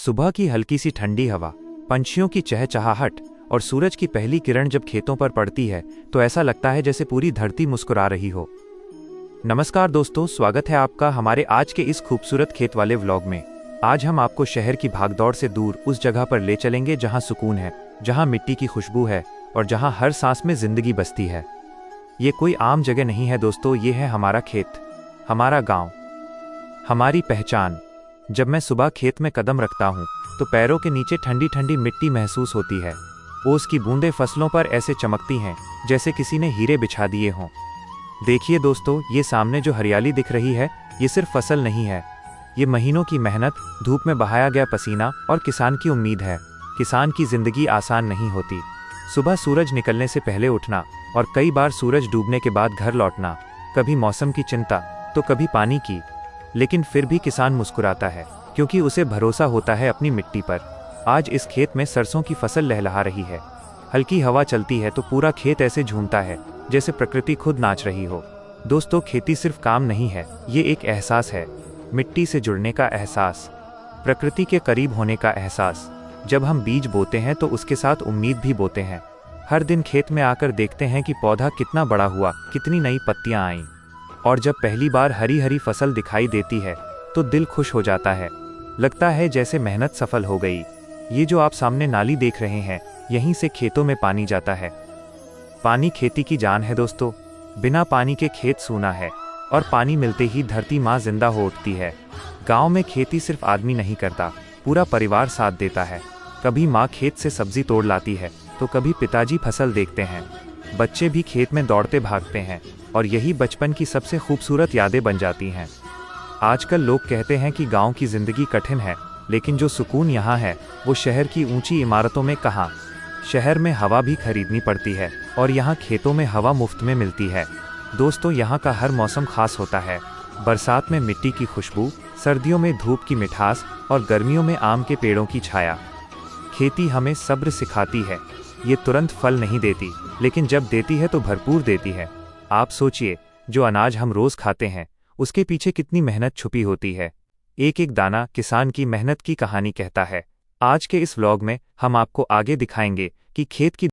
सुबह की हल्की सी ठंडी हवा, पंछियों की चहचहाहट और सूरज की पहली किरण जब खेतों पर पड़ती है तो ऐसा लगता है जैसे पूरी धरती मुस्कुरा रही हो। नमस्कार दोस्तों, स्वागत है आपका हमारे आज के इस खूबसूरत खेत वाले व्लॉग में। आज हम आपको शहर की भागदौड़ से दूर उस जगह पर ले चलेंगे जहां सुकून है, जहां मिट्टी की खुशबू है और जहां हर सांस में जिंदगी बसती है। ये कोई आम जगह नहीं है दोस्तों, ये है हमारा खेत, हमारा गांव, हमारी पहचान। जब मैं सुबह खेत में कदम रखता हूँ तो पैरों के नीचे ठंडी ठंडी मिट्टी महसूस होती है। ओस की बूंदें फसलों पर ऐसे चमकती हैं जैसे किसी ने हीरे बिछा दिए हों। देखिए दोस्तों, ये सामने जो हरियाली दिख रही है, ये सिर्फ फसल नहीं है, ये महीनों की मेहनत, धूप में बहाया गया पसीना और किसान की उम्मीद है। किसान की जिंदगी आसान नहीं होती। सुबह सूरज निकलने से पहले उठना और कई बार सूरज डूबने के बाद घर लौटना, कभी मौसम की चिंता तो कभी पानी की, लेकिन फिर भी किसान मुस्कुराता है क्योंकि उसे भरोसा होता है अपनी मिट्टी पर। आज इस खेत में सरसों की फसल लहलहा रही है। हल्की हवा चलती है तो पूरा खेत ऐसे झूमता है जैसे प्रकृति खुद नाच रही हो। दोस्तों, खेती सिर्फ काम नहीं है, ये एक एहसास है, मिट्टी से जुड़ने का एहसास, प्रकृति के करीब होने का एहसास। जब हम बीज बोते हैं तो उसके साथ उम्मीद भी बोते हैं। हर दिन खेत में आकर देखते हैं कि पौधा कितना बड़ा हुआ, कितनी नई पत्तियां आईं, और जब पहली बार हरी हरी फसल दिखाई देती है तो दिल खुश हो जाता है। लगता है जैसे मेहनत सफल हो गई। ये जो आप सामने नाली देख रहे हैं, यहीं से खेतों में पानी जाता है। पानी खेती की जान है दोस्तों। बिना पानी के खेत सूना है और पानी मिलते ही धरती माँ जिंदा हो उठती है। गांव में खेती सिर्फ आदमी नहीं करता, पूरा परिवार साथ देता है। कभी माँ खेत से सब्जी तोड़ लाती है तो कभी पिताजी फसल देखते हैं। बच्चे भी खेत में दौड़ते भागते हैं और यही बचपन की सबसे खूबसूरत यादें बन जाती हैं। आजकल लोग कहते हैं कि गांव की जिंदगी कठिन है, लेकिन जो सुकून यहाँ है वो शहर की ऊंची इमारतों में कहाँ। शहर में हवा भी खरीदनी पड़ती है और यहाँ खेतों में हवा मुफ्त में मिलती है। दोस्तों, यहाँ का हर मौसम खास होता है। बरसात में मिट्टी की खुशबू, सर्दियों में धूप की मिठास और गर्मियों में आम के पेड़ों की छाया। खेती हमें सब्र सिखाती है। ये तुरंत फल नहीं देती, लेकिन जब देती है तो भरपूर देती है। आप सोचिए, जो अनाज हम रोज खाते हैं उसके पीछे कितनी मेहनत छुपी होती है। एक एक दाना किसान की मेहनत की कहानी कहता है। आज के इस व्लॉग में हम आपको आगे दिखाएंगे कि खेत की